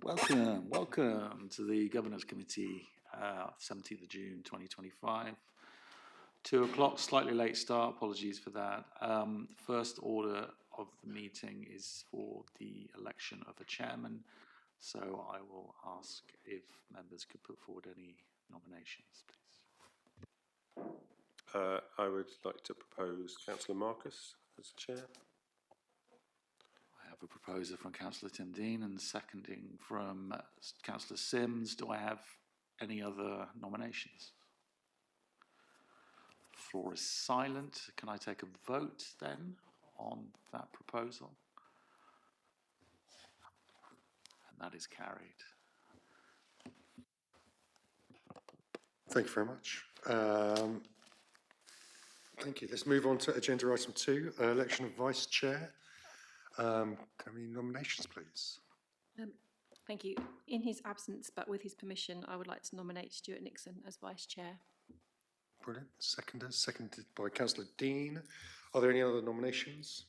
Welcome to the Governors Committee, 17th of June 2025. 2 o'clock, slightly late start, apologies for that. First order of the meeting is for the election of a chairman, so I will ask if members could put forward any nominations, please. I would like to propose Councillor Marcus as chair. I have a proposer from Councillor Tim Dean and seconding from Councillor Sims. Do I have any other nominations? The floor is silent. Can I take a vote then on that proposal? And that is carried. Thank you very much. Thank you. Let's move on to agenda item 2, election of vice chair. Can we nominations, please? Thank you. In his absence, but with his permission, I would like to nominate Stuart Nixon as vice chair. Brilliant. Seconded by Councillor Dean. Are there any other nominations?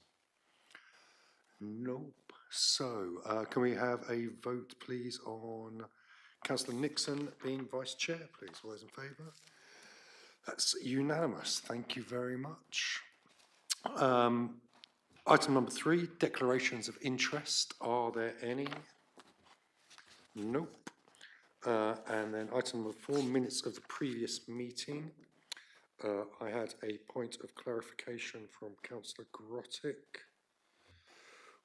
Nope. So, can we have a vote, please, on Councillor Nixon being vice chair, please? All those in favour? That's unanimous. Thank you very much. Item number 3, declarations of interest. Are there any? Nope. And then item number 4, minutes of the previous meeting. I had a point of clarification from Councillor Grottick,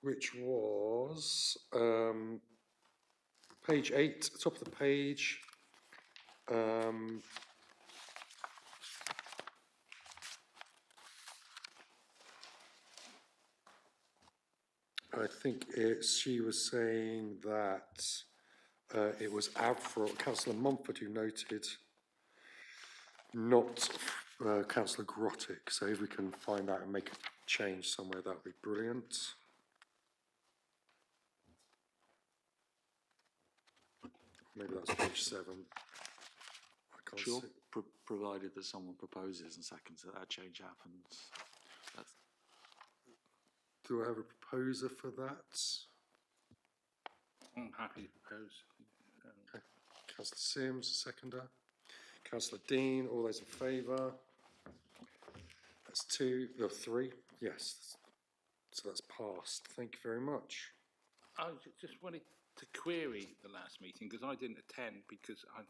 which was page 8, top of the page. I think she was saying that it was Councillor Mumford who noted, not Councillor Grottick. So if we can find that and make a change somewhere, that would be brilliant. Maybe that's page 7. I can't Sure. see. Provided that someone proposes and seconds that change happens. Do I have a proposer for that? I'm happy to propose. Okay. Councillor Sims, seconder. Councillor Dean, all those in favour? That's 2, 3, yes. So that's passed. Thank you very much. I just wanted to query the last meeting because I didn't attend because I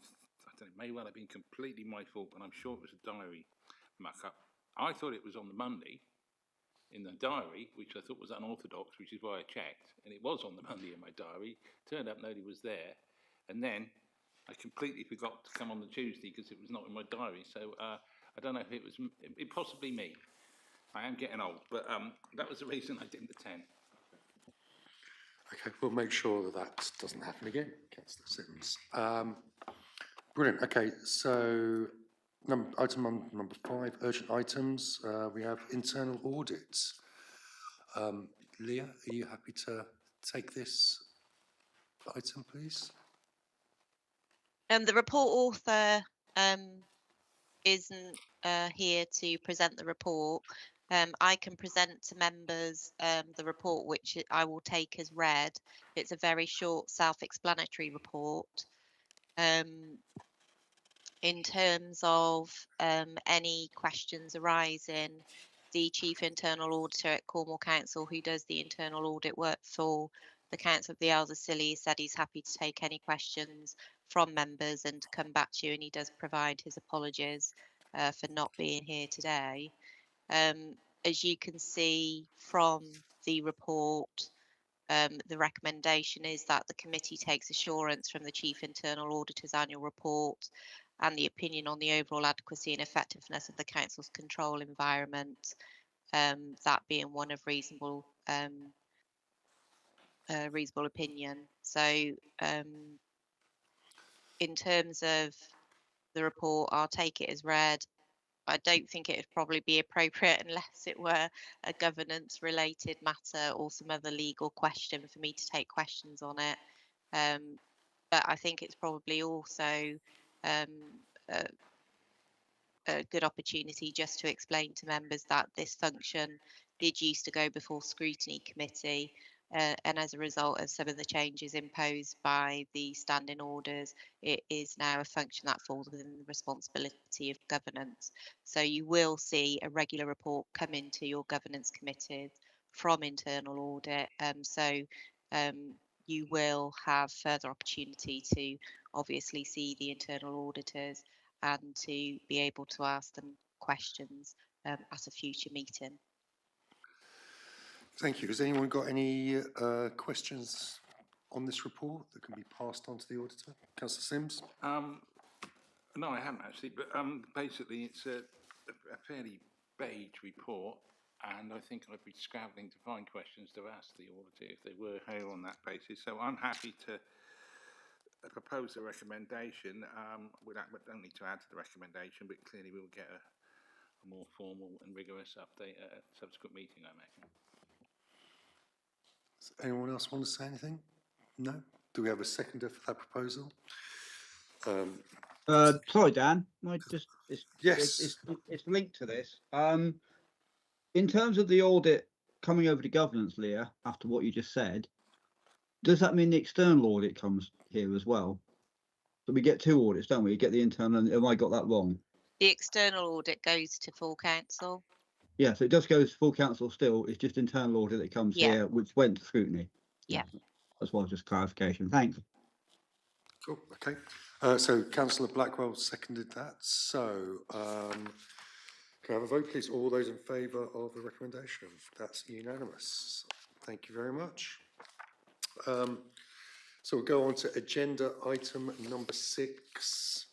don't know, it may well have been completely my fault, but I'm sure it was a diary muck-up. I thought it was on the Monday in the diary, which I thought was unorthodox, which is why I checked, and it was on the Monday in my diary. Turned up nobody was there, and then I completely forgot to come on the Tuesday because it was not in my diary. So I don't know if it was possibly me. I am getting old, but that was the reason I didn't attend. Okay, we'll make sure that that doesn't happen again, Councillor Sims. Brilliant. Okay, so item number 5, urgent items. We have internal audits. Leah, are you happy to take this item, please? The report author isn't here to present the report. I can present to members the report, which I will take as read. It's a very short, self-explanatory report. In terms of any questions arising, the Chief Internal Auditor at Cornwall Council, who does the internal audit work for the Council of the Isles of Scilly, said he's happy to take any questions from members and to come back to you, and he does provide his apologies for not being here today. As you can see from the report, the recommendation is that the committee takes assurance from the Chief Internal Auditor's annual report and the opinion on the overall adequacy and effectiveness of the Council's control environment, that being one of reasonable opinion. So in terms of the report, I'll take it as read. I don't think it would probably be appropriate unless it were a governance related matter or some other legal question for me to take questions on it. But I think it's probably also a good opportunity just to explain to members that this function did used to go before scrutiny committee, and as a result of some of the changes imposed by the standing orders, it is now a function that falls within the responsibility of governance. So you will see a regular report come into your governance committees from internal audit. You will have further opportunity to obviously see the internal auditors and to be able to ask them questions at a future meeting. Thank you. Has anyone got any questions on this report that can be passed on to the auditor? Councillor Sims? No, I haven't actually, but basically it's a fairly beige report, and I think I'd be scrabbling to find questions to ask the auditor if they were here on that basis. So I'm happy to propose a recommendation. We don't need to add to the recommendation, but clearly we'll get a more formal and rigorous update at a subsequent meeting, I imagine. Does anyone else want to say anything? No? Do we have a seconder for that proposal? Sorry, Dan. Yes. It's linked to this. In terms of the audit coming over to governance, Leah, after what you just said, does that mean the external audit comes here as well? So we get two audits, don't we? You get the internal, and have I got that wrong? The external audit goes to full council. Yeah, so it does go to full council still. It's just internal audit that comes here, which went to scrutiny. Yeah. That's why just clarification. Thanks. Cool, okay. So Councillor Blackwell seconded that. So can I have a vote, please? All those in favour of the recommendation? That's unanimous. Thank you very much. So we'll go on to agenda item number 6,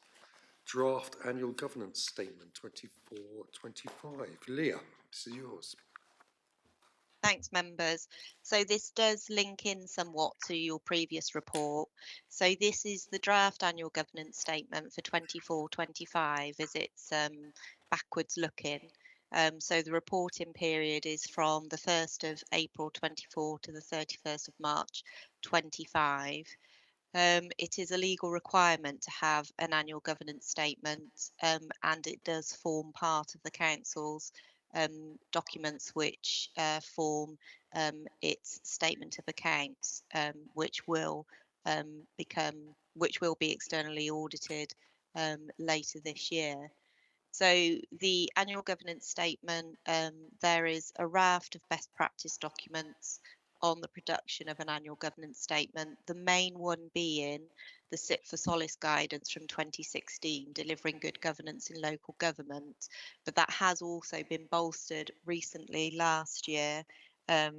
draft annual governance statement 24-25. Leah, this is yours. Thanks, members. So this does link in somewhat to your previous report. So this is the draft annual governance statement for 24-25 as it's backwards looking. So the reporting period is from the 1st of April 24 to the 31st of March 25. It is a legal requirement to have an annual governance statement, and it does form part of the council's documents which form its statement of accounts, which will be externally audited later this year. So the annual governance statement, there is a raft of best practice documents on the production of an annual governance statement, the main one being the Sit for Solace guidance from 2016, delivering good governance in local government. But that has also been bolstered recently last year by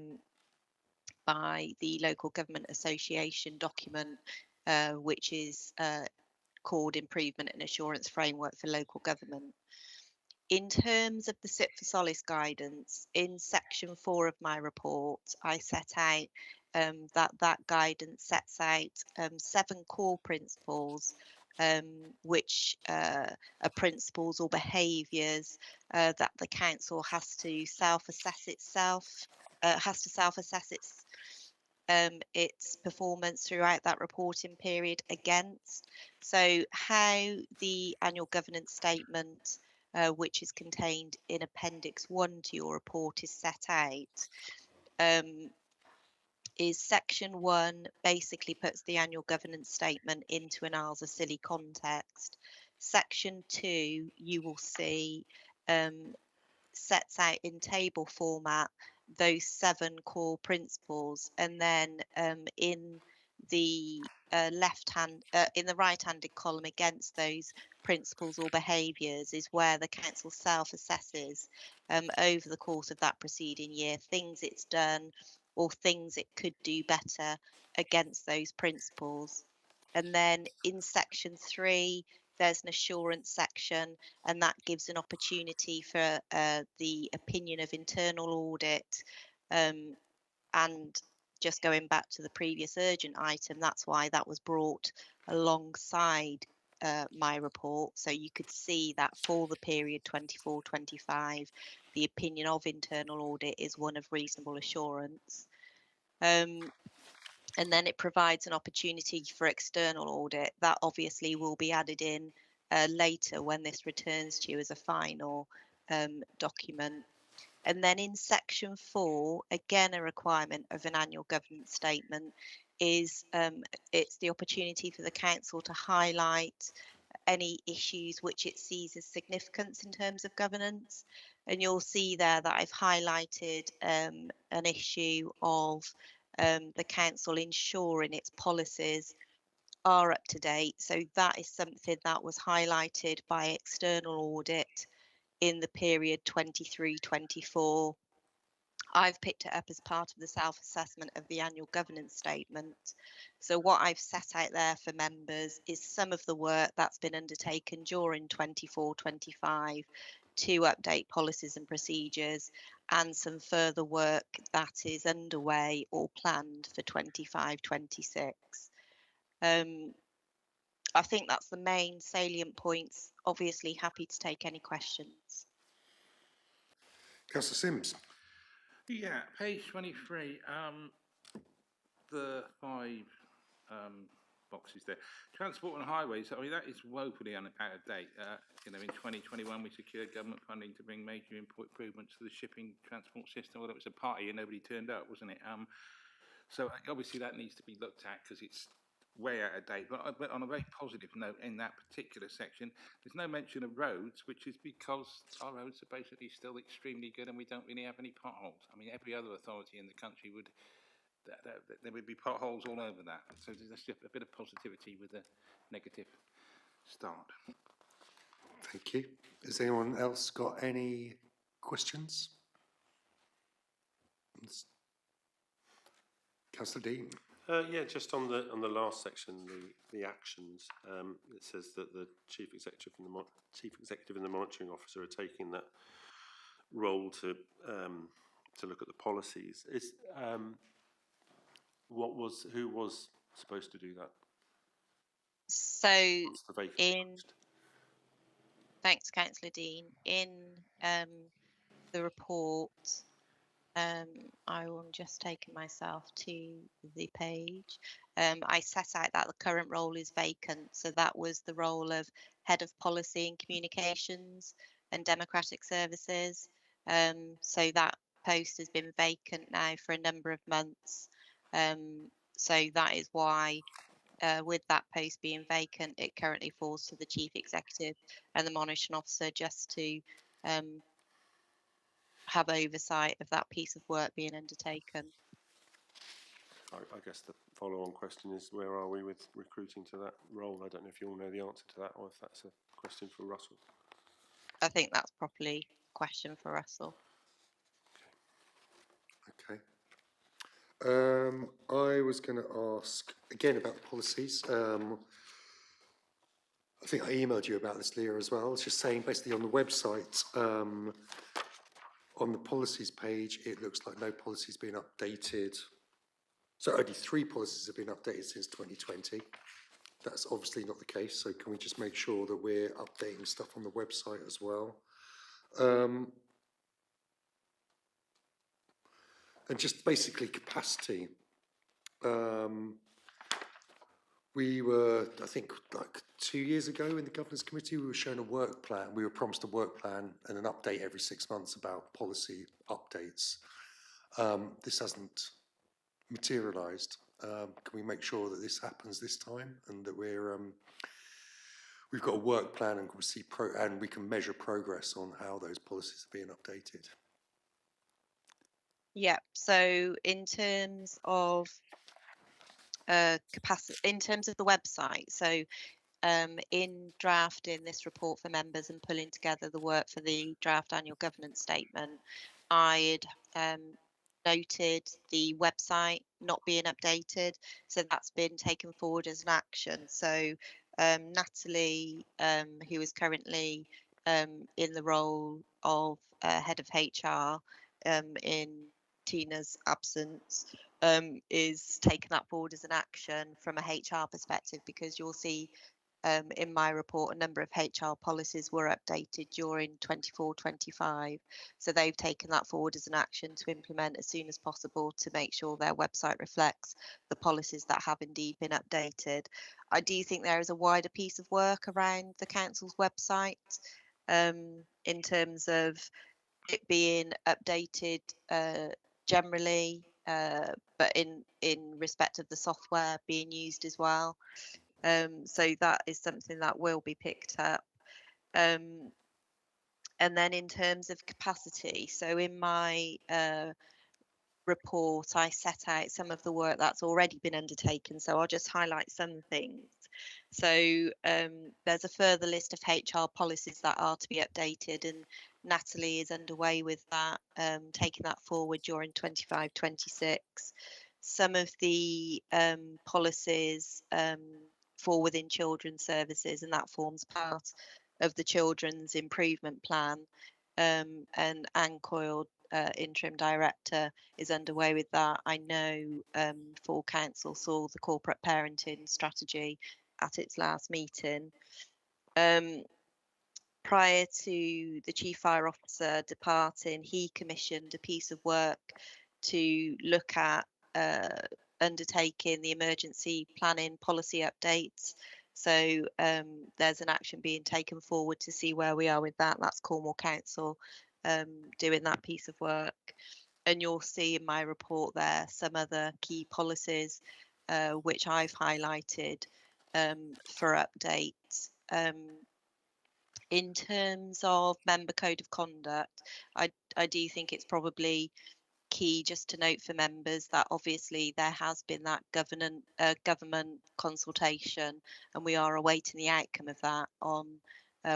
the Local Government Association document, which is called Improvement and Assurance Framework for Local Government. In terms of the Sit for Solace guidance, in section 4 of my report, I set out that guidance sets out 7 core principles, which are principles or behaviours that the council has to self-assess itself, its performance throughout that reporting period against. So how the annual governance statement, which is contained in Appendix 1 to your report, is set out, is Section 1 basically puts the annual governance statement into an Isles of Scilly context. Section 2, you will see, sets out in table format those 7 core principles, and then in the right-handed column against those principles or behaviours is where the council self-assesses over the course of that preceding year things it's done or things it could do better against those principles. And then in section 3 there's an assurance section, and that gives an opportunity for the opinion of internal audit. And just going back to the previous urgent item, that's why that was brought alongside my report, so you could see that for the period 24-25 the opinion of internal audit is one of reasonable assurance. And then it provides an opportunity for external audit. That obviously will be added in later when this returns to you as a final document. And then in section 4, again, a requirement of an annual governance statement is it's the opportunity for the council to highlight any issues which it sees as significance in terms of governance. And you'll see there that I've highlighted an issue of the council ensuring its policies are up to date. So that is something that was highlighted by external audit in the period 23-24. I've picked it up as part of the self-assessment of the annual governance statement. So what I've set out there for members is some of the work that's been undertaken during 24-25 to update policies and procedures, and some further work that is underway or planned for 25-26. I think that's the main salient points. Obviously happy to take any questions. Councillor Sims. Yeah, page 23, the 5 boxes there. Transport and highways, I mean, that is woefully out of date. You know, in 2021, we secured government funding to bring major improvements to the shipping transport system. Well, it was a party and nobody turned up, wasn't it? So obviously that needs to be looked at because it's way out of date. But on a very positive note, in that particular section, there's no mention of roads, which is because our roads are basically still extremely good and we don't really have any potholes. I mean, every other authority in the country would, there would be potholes all over that. So there's just a bit of positivity with a negative start. Thank you. Has anyone else got any questions? Councillor Dean. Yeah, just on the last section, the actions. It says that the chief executive and the monitoring officer are taking that role to look at the policies. Who was supposed to do that? So What's the vacancy post? thanks, Councillor Dean. In the report, I will just taking myself to the page. I set out that the current role is vacant. So that was the role of Head of Policy and Communications and Democratic Services. So that post has been vacant now for a number of months. So that is why with that post being vacant, it currently falls to the Chief Executive and the Monitoring Officer just to have oversight of that piece of work being undertaken. I guess the follow-on question is, where are we with recruiting to that role? I don't know if you all know the answer to that or if that's a question for Russell. I think that's probably a question for Russell. Okay. I was going to ask again about the policies. I think I emailed you about this, Leah, as well. I was just saying, basically on the website, on the policies page, it looks like no policies being updated. So only 3 policies have been updated since 2020. That's obviously not the case. So can we just make sure that we're updating stuff on the website as well? And just basically capacity. We were, I think, like 2 years ago in the Governance Committee, we were shown a work plan. We were promised a work plan and an update every 6 months about policy updates. This hasn't materialised. Can we make sure that this happens this time and that we've got a work plan and we see and we can measure progress on how those policies are being updated? Yeah, so in terms of capacity, in terms of the website, so in drafting this report for members and pulling together the work for the draft annual governance statement, I had noted the website not being updated, so that's been taken forward as an action. So Natalie, who is currently in the role of head of HR in Tina's absence, is taking that forward as an action from a HR perspective, because you'll see in my report a number of HR policies were updated during 24-25, so they've taken that forward as an action to implement as soon as possible to make sure their website reflects the policies that have indeed been updated. I do think there is a wider piece of work around the council's website in terms of it being updated generally, but in respect of the software being used as well. So that is something that will be picked up. And then in terms of capacity, so in my report, I set out some of the work that's already been undertaken. So I'll just highlight some things. So there's a further list of HR policies that are to be updated, and Natalie is underway with that, taking that forward during 25-26. Some of the policies fall within children's services, and that forms part of the Children's Improvement Plan. And Anne Coyle, interim director, is underway with that. I know full council saw the corporate parenting strategy at its last meeting. Prior to the chief fire officer departing, he commissioned a piece of work to look at undertaking the emergency planning policy updates. So there's an action being taken forward to see where we are with that. That's Cornwall Council doing that piece of work. And you'll see in my report there some other key policies which I've highlighted for updates. In terms of member code of conduct, I do think it's probably key just to note for members that obviously there has been that government consultation, and we are awaiting the outcome of that on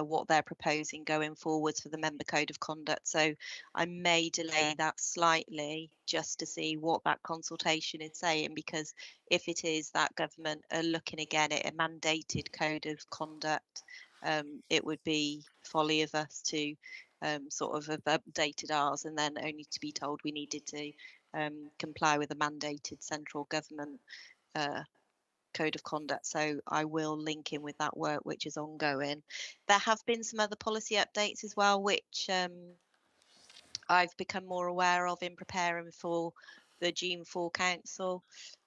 what they're proposing going forwards for the member code of conduct. So I may delay that slightly just to see what that consultation is saying, because if it is that government are looking again at a mandated code of conduct, it would be folly of us to sort of have updated ours and then only to be told we needed to comply with a mandated central government code of conduct. So I will link in with that work which is ongoing. There have been some other policy updates as well which I've become more aware of in preparing for the June 4 council.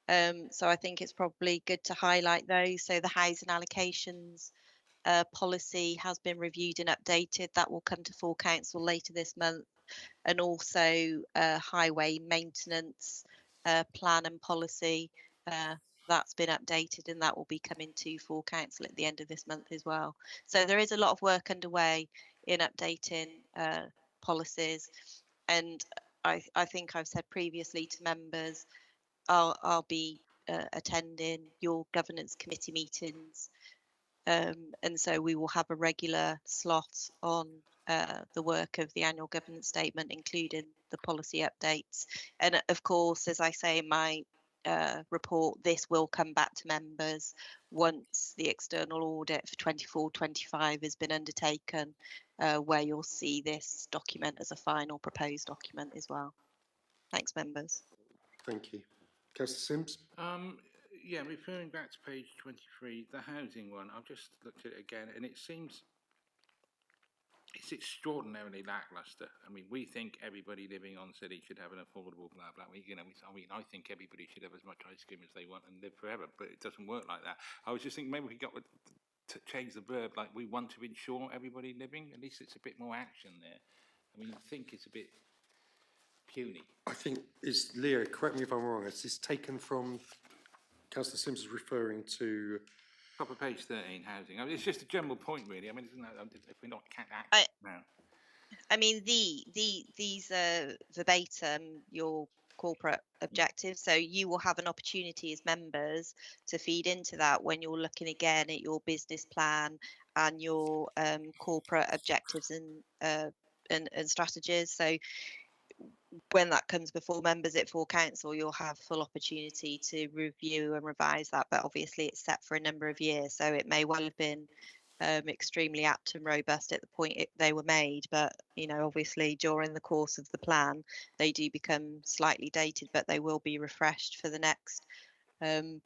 So I think it's probably good to highlight those. So the housing allocations policy has been reviewed and updated. That will come to full council later this month. And also highway maintenance plan and policy, that's been updated, and that will be coming to full council at the end of this month as well. So there is a lot of work underway in updating policies, and I think I've said previously to members, I'll be attending your governance committee meetings. And so we will have a regular slot on the work of the annual governance statement, including the policy updates. And of course, as I say in my report, this will come back to members once the external audit for 24-25 has been undertaken, where you'll see this document as a final proposed document as well. Thanks, members. Thank you. Councillor Sims? Yeah, referring back to page 23, the housing one, I've just looked at it again, and it seems it's extraordinarily lackluster. I mean, we think everybody living on city should have an affordable blah blah. I think everybody should have as much ice cream as they want and live forever, but it doesn't work like that. I was just thinking maybe we got to change the verb, like we want to ensure everybody living. At least it's a bit more action there. I mean, I think it's a bit puny. I think, is Leo, correct me if I'm wrong, is this taken from, Councillor Sims is referring to... Top of page 13, housing. I mean, it's just a general point, really. I mean, isn't that, if we're not acting now. I mean, these are verbatim your corporate objectives, so you will have an opportunity as members to feed into that when you're looking again at your business plan and your corporate objectives and strategies. So when that comes before members at full council, you'll have full opportunity to review and revise that, but obviously it's set for a number of years, so it may well have been extremely apt and robust at the point they were made, but obviously during the course of the plan they do become slightly dated, but they will be refreshed for the next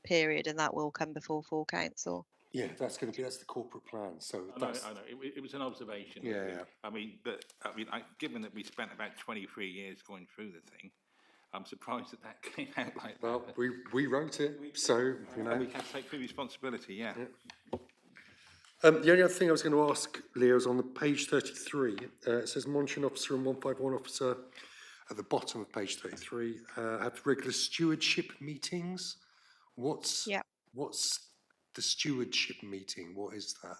period, and that will come before full council. Yeah, that's the corporate plan. So I know. It was an observation. Yeah. I mean, given that we spent about 23 years going through the thing, I'm surprised that came out like that. Well, we wrote it, so we can take full responsibility. Yeah. The only other thing I was going to ask, Leo, is on the page 33. It says monitoring officer and 151 officer at the bottom of page 33 have regular stewardship meetings. What's Yeah. what's the stewardship meeting? What is that?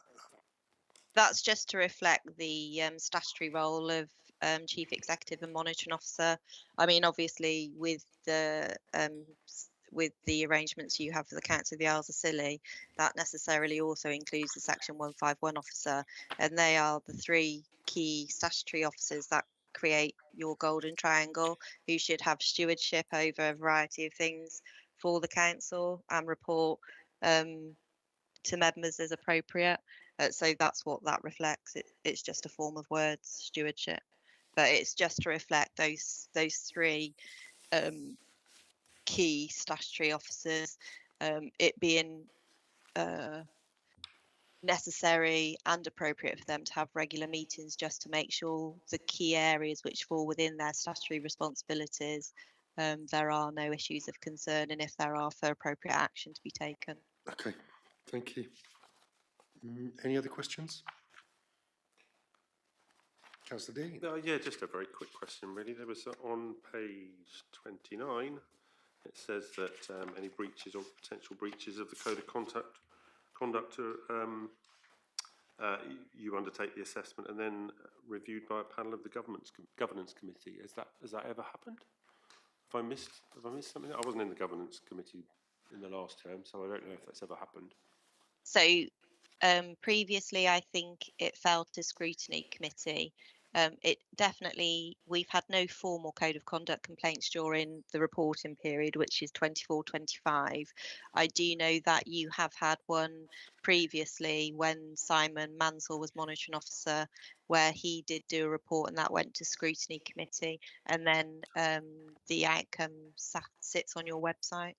That's just to reflect the statutory role of chief executive and monitoring officer. I mean, obviously, with the arrangements you have for the Council of the Isles of Scilly, that necessarily also includes the Section 151 officer, and they are the three key statutory officers that create your golden triangle, who should have stewardship over a variety of things for the council and report to members as appropriate. So that's what that reflects. It's just a form of words, stewardship, but it's just to reflect those three key statutory officers, it being necessary and appropriate for them to have regular meetings just to make sure the key areas which fall within their statutory responsibilities, there are no issues of concern, and if there are, for appropriate action to be taken. Okay, thank you. Any other questions? Councillor Dean. Yeah, just a very quick question, really. There was on page 29, it says that any breaches or potential breaches of the Code of Conduct you undertake the assessment and then reviewed by a panel of the governance committee. Has that ever happened? Have I missed something? I wasn't in the governance committee in the last term, so I don't know if that's ever happened. So previously, I think it fell to scrutiny committee. It definitely, we've had no formal code of conduct complaints during the reporting period, which is 24-25. I do know that you have had one previously when Simon Mansell was monitoring officer, where he did do a report and that went to scrutiny committee, and then the outcome sits on your website.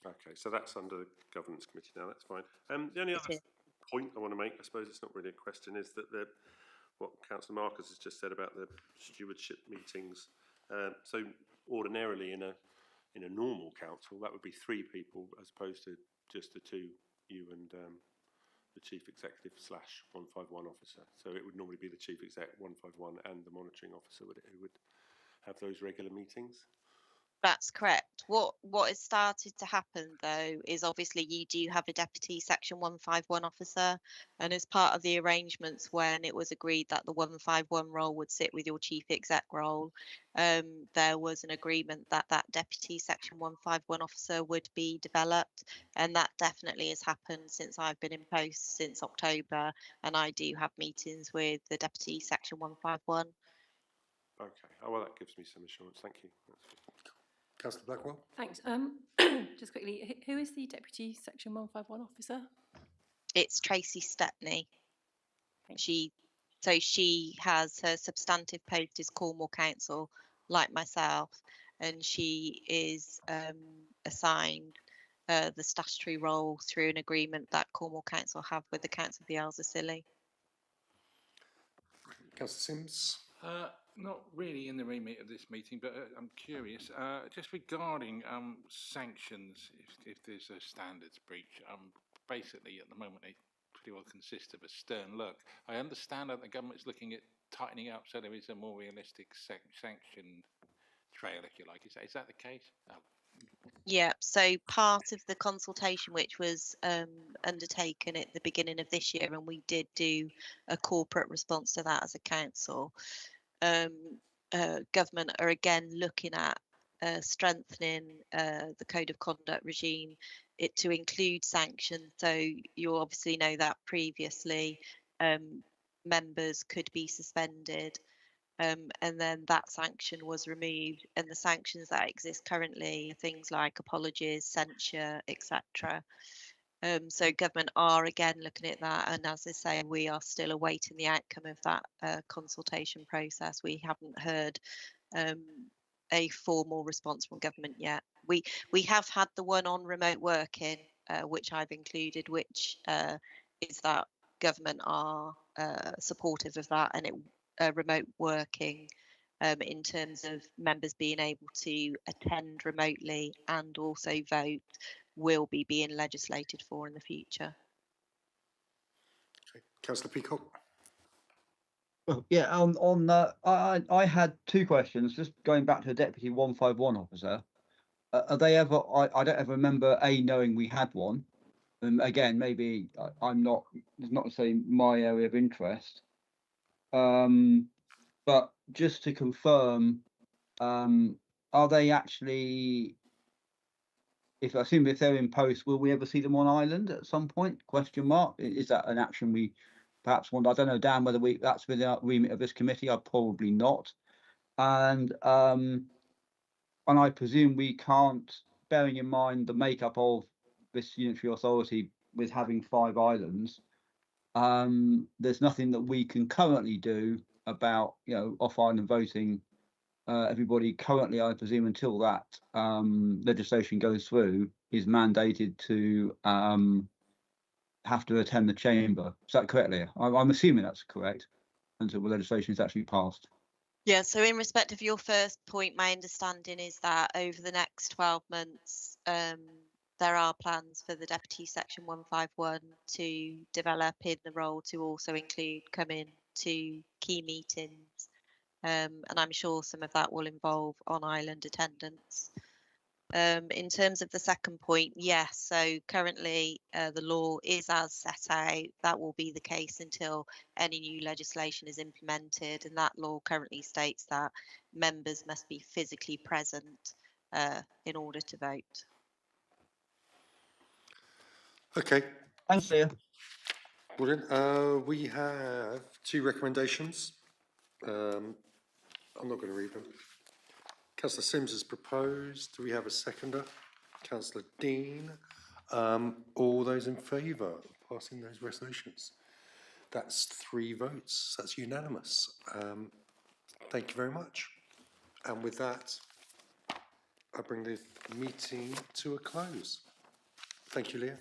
Okay, so that's under the governance committee now. That's fine. The only other point I want to make, I suppose it's not really a question, is that what Councillor Marcus has just said about the stewardship meetings. So ordinarily in a normal council, that would be 3 people as opposed to just the 2, you and the chief executive / 151 officer. So it would normally be the chief exec, 151, and the monitoring officer who would have those regular meetings. That's correct. What has started to happen, though, is obviously you do have a deputy Section 151 officer, and as part of the arrangements when it was agreed that the 151 role would sit with your chief exec role, there was an agreement that that deputy Section 151 officer would be developed, and that definitely has happened since I've been in post since October, and I do have meetings with the deputy Section 151. Okay, oh, well, that gives me some assurance. Thank you. That's good. Councillor Blackwell. Thanks. Just quickly, who is the Deputy Section 151 officer? It's Tracy Stepney. She has her substantive post is Cornwall Council, like myself, and she is assigned the statutory role through an agreement that Cornwall Council have with the Council of the Isles of Scilly. Councillor Sims. Not really in the remit of this meeting, but I'm curious, just regarding sanctions, if there's a standards breach. Basically, at the moment, they pretty well consist of a stern look. I understand that the government's looking at tightening up so there is a more realistic sanction trail, if you like. Is that the case? Yeah, so part of the consultation which was undertaken at the beginning of this year, and we did do a corporate response to that as a council, government are again looking at strengthening the code of conduct regime to include sanctions. So you obviously know that previously members could be suspended, and then that sanction was removed, and the sanctions that exist currently are things like apologies, censure, etc. So government are again looking at that, and as I say, we are still awaiting the outcome of that consultation process. We haven't heard a formal response from government yet. We have had the one on remote working, which I've included, which is that government are supportive of that, and remote working in terms of members being able to attend remotely and also vote will be being legislated for in the future. Okay. Councillor Peacock? Well, yeah, on that, I had two questions, just going back to the Deputy 151 officer. Are they ever, I don't ever remember knowing we had one. Again, maybe I'm not, it's not necessarily my area of interest. But just to confirm, are they actually, if I assume if they're in post, will we ever see them on island at some point? Question mark. Is that an action we perhaps want? I don't know, Dan, whether that's within our remit of this committee. I'd probably not. And I presume we can't, bearing in mind the makeup of this unitary authority with having 5 islands, there's nothing that we can currently do about, you know, off-island voting. Everybody currently, I presume, until that legislation goes through, is mandated to have to attend the chamber. Is that correct, Leah? I'm assuming that's correct until the legislation is actually passed. Yeah, so in respect of your first point, my understanding is that over the next 12 months, there are plans for the Deputy Section 151 to develop in the role to also include coming to key meetings. And I'm sure some of that will involve on-island attendance. In terms of the second point, yes, so currently the law is as set out. That will be the case until any new legislation is implemented, and that law currently states that members must be physically present in order to vote. Okay, Thanks, Leah. brilliant. We have 2 recommendations. I'm not going to read them. Councillor Sims has proposed. Do we have a seconder? Councillor Dean. All those in favour of passing those resolutions? That's 3 votes. That's unanimous. Thank you very much. And with that, I bring the meeting to a close. Thank you, Leah.